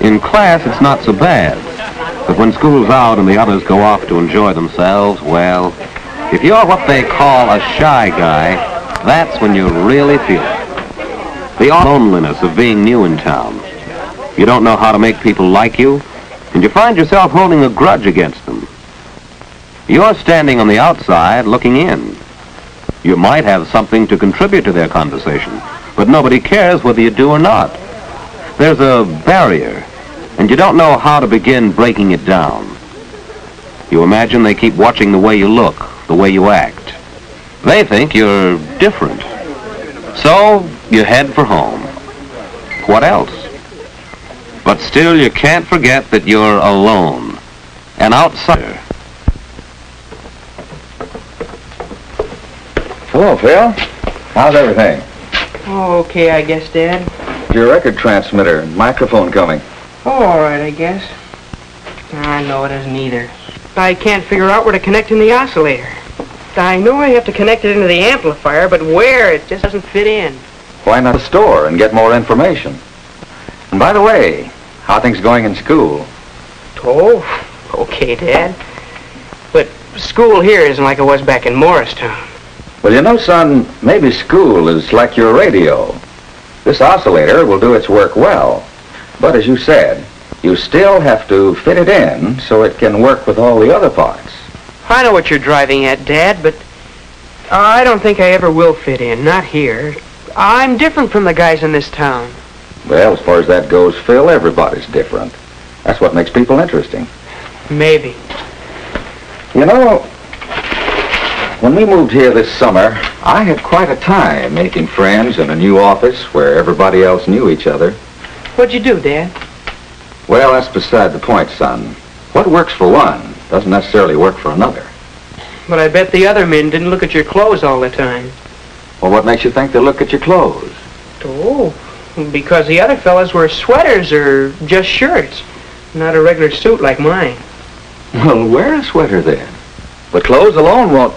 In class, it's not so bad. But when school's out and the others go off to enjoy themselves, well, if you're what they call a shy guy, that's when you really feel it. The loneliness of being new in town. You don't know how to make people like you, and you find yourself holding a grudge against them. You're standing on the outside looking in. You might have something to contribute to their conversation, but nobody cares whether you do or not. There's a barrier, and you don't know how to begin breaking it down. You imagine they keep watching the way you look, the way you act. They think you're different. So you head for home. What else? But still, you can't forget that you're alone, an outsider. Hello, Phil. How's everything? Oh, okay, I guess, Dad. Your record transmitter and microphone coming. Oh, all right, I guess. I know it isn't either. I can't figure out where to connect in the oscillator. I know I have to connect it into the amplifier, but where? It just doesn't fit in. Why not a store and get more information? And by the way, how are things going in school? Oh, okay, Dad. But school here isn't like it was back in Morristown. Well, you know, son, maybe school is like your radio. This oscillator will do its work well. But as you said, you still have to fit it in so it can work with all the other parts. I know what you're driving at, Dad, but I don't think I ever will fit in, not here. I'm different from the guys in this town. Well, as far as that goes, Phil, everybody's different. That's what makes people interesting. Maybe. You know, when we moved here this summer, I had quite a time making friends in a new office where everybody else knew each other. What'd you do, Dad? Well, that's beside the point, son. What works for one doesn't necessarily work for another. But I bet the other men didn't look at your clothes all the time. Well, what makes you think they look at your clothes? Oh, because the other fellas wear sweaters or just shirts, not a regular suit like mine. Well, wear a sweater then. But clothes alone won't...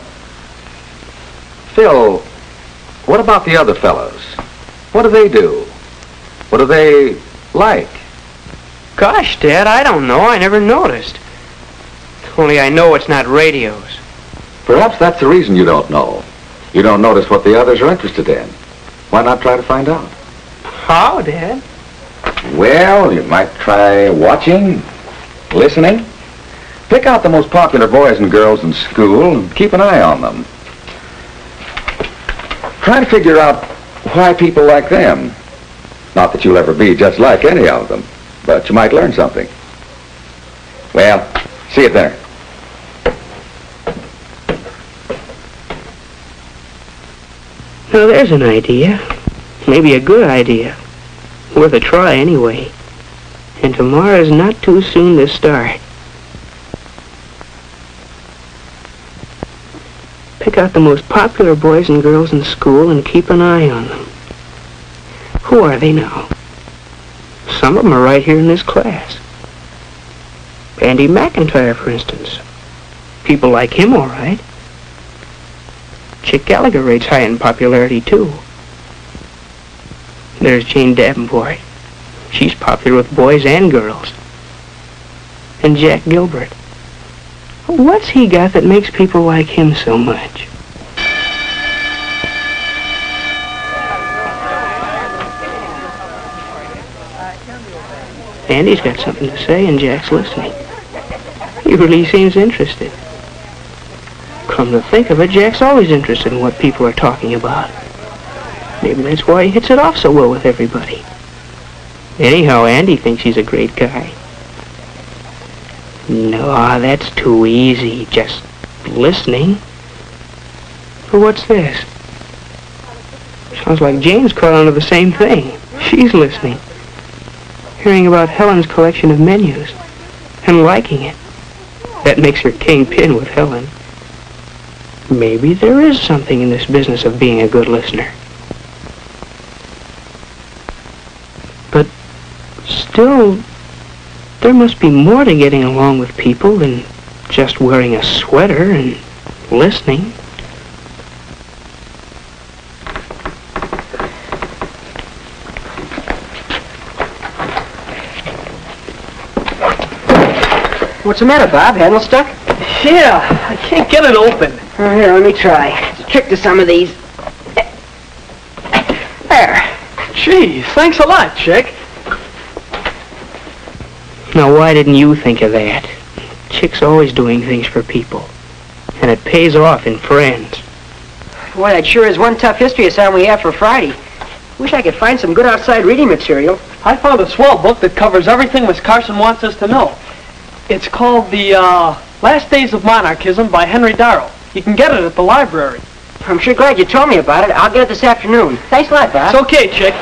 Phil, what about the other fellows? What do they do? What do they like? Gosh, Dad, I don't know. I never noticed. Only I know it's not radios. Perhaps that's the reason you don't know. You don't notice what the others are interested in. Why not try to find out? How, Dad? Well, you might try watching, listening. Pick out the most popular boys and girls in school and keep an eye on them. Try to figure out why people like them. Not that you'll ever be just like any of them, but you might learn something. Well, see you there. Well, there's an idea. Maybe a good idea. Worth a try, anyway. And tomorrow's not too soon to start. Pick out the most popular boys and girls in school and keep an eye on them. Who are they now? Some of them are right here in this class. Andy McIntyre, for instance. People like him, all right. Chick Gallagher rates high in popularity, too. There's Jane Davenport. She's popular with boys and girls. And Jack Gilbert. What's he got that makes people like him so much? Andy's got something to say, and Jack's listening. He really seems interested. Come to think of it, Jack's always interested in what people are talking about. Maybe that's why he hits it off so well with everybody. Anyhow, Andy thinks he's a great guy. No, that's too easy, just listening. But what's this? Sounds like Jane's caught on to the same thing. She's listening. Hearing about Helen's collection of menus and liking it. That makes her kingpin with Helen. Maybe there is something in this business of being a good listener. But still, there must be more to getting along with people than just wearing a sweater and listening. What's the matter, Bob? Handle stuck? Yeah, I can't get it open. Oh, here, let me try. It's a trick to some of these. There. Gee, thanks a lot, Chick. Now, why didn't you think of that? Chick's always doing things for people. And it pays off in friends. Boy, that sure is one tough history assignment we have for Friday. Wish I could find some good outside reading material. I found a swell book that covers everything Miss Carson wants us to know. It's called The Last Days of Monarchism by Henry Darrow. You can get it at the library. I'm sure glad you told me about it. I'll get it this afternoon. Thanks a lot, Bob. It's okay, Chick.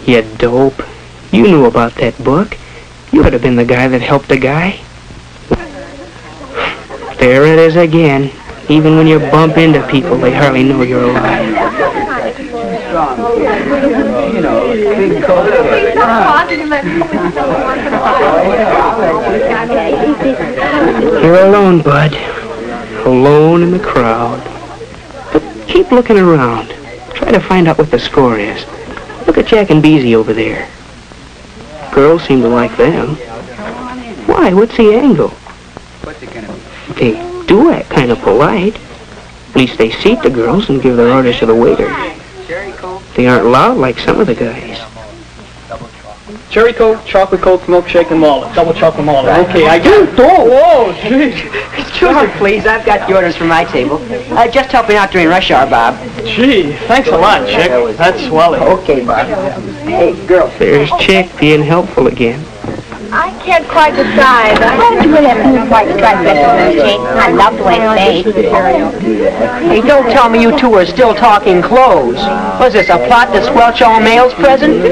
You dope. You knew about that book. You could have been the guy that helped the guy. There it is again. Even when you bump into people, they hardly know you're alive. You're alone, Bud. Alone in the crowd. But keep looking around. Try to find out what the score is. Look at Jack and Beezy over there. Girls seem to like them. Why? What's the angle? They do act kind of polite. At least they seat the girls and give their orders to the waiter. They aren't loud like some of the guys. Cherry Coke, chocolate Coke, milkshake, and walnut. Double chocolate walnut. Okay, I do. Whoa, jeez. Excuse me, please. I've got the orders for my table. Just helping out during rush hour, Bob. Gee, thanks a lot, Chick. That's swelling. Okay, Bob. Hey, girl. There's Chick being helpful again. I can't quite decide. How did you really have to quite decide, Jake? I love the way it tastes. Hey, don't tell me you two are still talking clothes. Was this a plot to squelch all males present?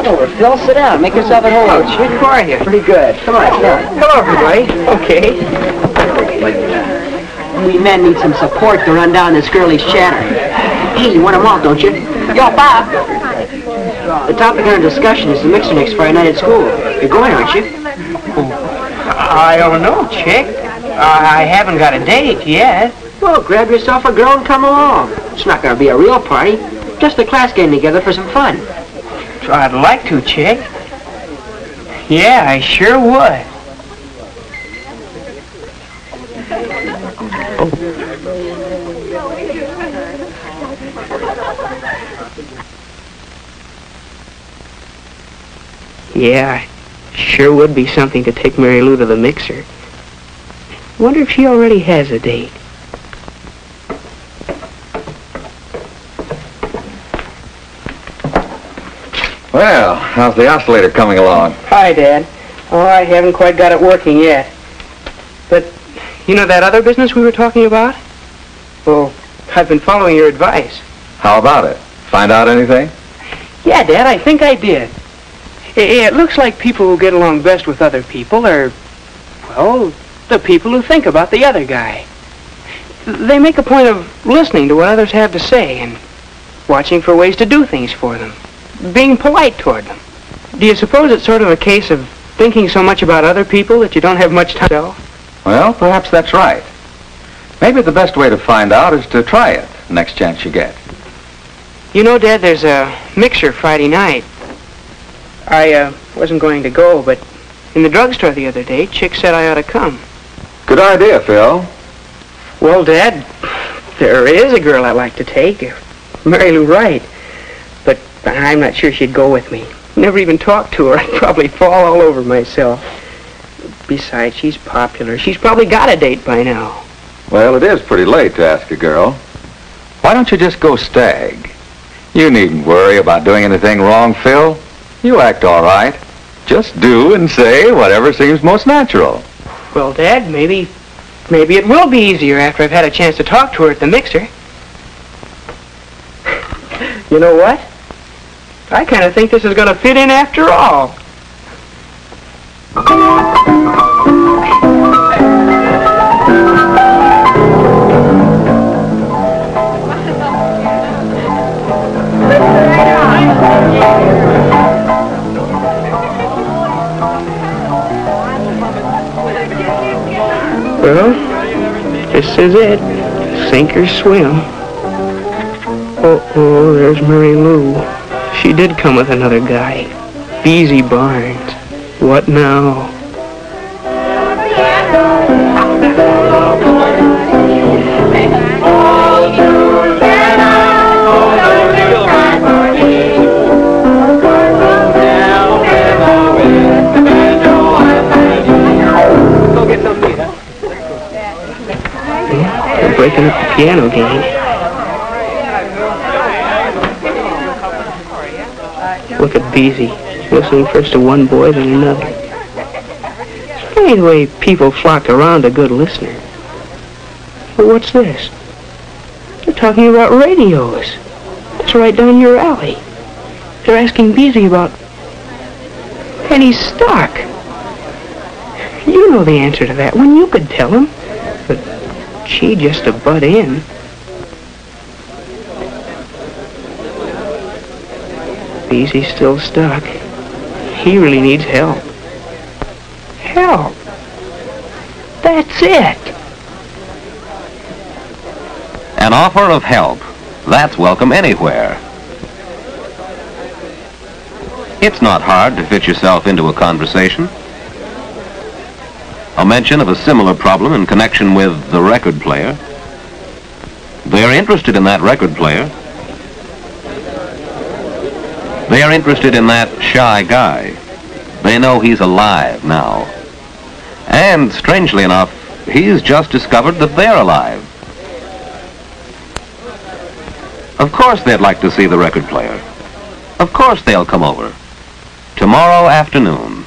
Over, Phil, sit down. Make yourself at home. Oh, Chick, how are you? Pretty good. Come on, sit down. Hello, everybody. Okay. We men need some support to run down this girlish chatter. Hey, you want them all, don't you? Yo, Bob. The topic under discussion is the mixer next Friday night at school. You're going, aren't you? I don't know, Chick. I haven't got a date yet. Well, grab yourself a girl and come along. It's not going to be a real party. Just the class getting together for some fun. I'd like to, Chick. Yeah, I sure would. Yeah, sure would be something to take Mary Lou to the mixer. Wonder if she already has a date. Well, how's the oscillator coming along? Hi, Dad. Oh, I haven't quite got it working yet. But, you know that other business we were talking about? Well, I've been following your advice. How about it? Find out anything? Yeah, Dad, I think I did. It looks like people who get along best with other people are, well, the people who think about the other guy. They make a point of listening to what others have to say and watching for ways to do things for them, being polite toward them. Do you suppose it's sort of a case of thinking so much about other people that you don't have much time to yourself? Well, perhaps that's right. Maybe the best way to find out is to try it next chance you get. You know, Dad, there's a mixer Friday night. I wasn't going to go, but in the drugstore the other day, Chick said I ought to come. Good idea, Phil. Well, Dad, there is a girl I'd like to take, Mary Lou Wright, but I'm not sure she'd go with me. Never even talked to her. I'd probably fall all over myself. Besides, she's popular. She's probably got a date by now. Well, it is pretty late to ask a girl. Why don't you just go stag? You needn't worry about doing anything wrong, Phil. You act all right. Just do and say whatever seems most natural. Well, Dad, maybe it will be easier after I've had a chance to talk to her at the mixer. You know what? I kind of think this is going to fit in after all. Well, this is it. Sink or swim. Oh, there's Mary Lou. She did come with another guy. Beezy Barnes. What now? They're breaking up the piano game. Look at Beezy, listening first to one boy, then another. It's funny the way people flock around a good listener. But what's this? They're talking about radios. It's right down your alley. They're asking Beezy about penny stock. You know the answer to that one. You could tell him. But she just to butt in. Beezy's still stuck. He really needs help. Help! That's it! An offer of help. That's welcome anywhere. It's not hard to fit yourself into a conversation. A mention of a similar problem in connection with the record player. They're interested in that record player. They are interested in that shy guy. They know he's alive now. And, strangely enough, he's just discovered that they're alive. Of course they'd like to see the record player. Of course they'll come over. Tomorrow afternoon.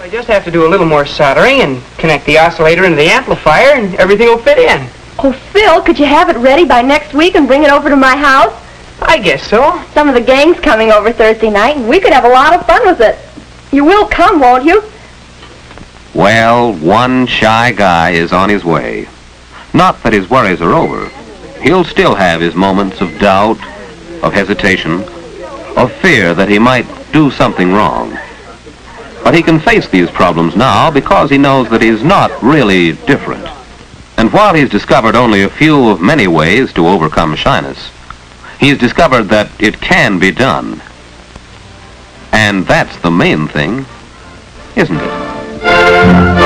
I just have to do a little more soldering and connect the oscillator into the amplifier and everything will fit in. Oh, Phil, could you have it ready by next week and bring it over to my house? I guess so. Some of the gang's coming over Thursday night, and we could have a lot of fun with it. You will come, won't you? Well, one shy guy is on his way. Not that his worries are over. He'll still have his moments of doubt, of hesitation, of fear that he might do something wrong. But he can face these problems now because he knows that he's not really different. And while he's discovered only a few of many ways to overcome shyness, he's discovered that it can be done. And that's the main thing, isn't it?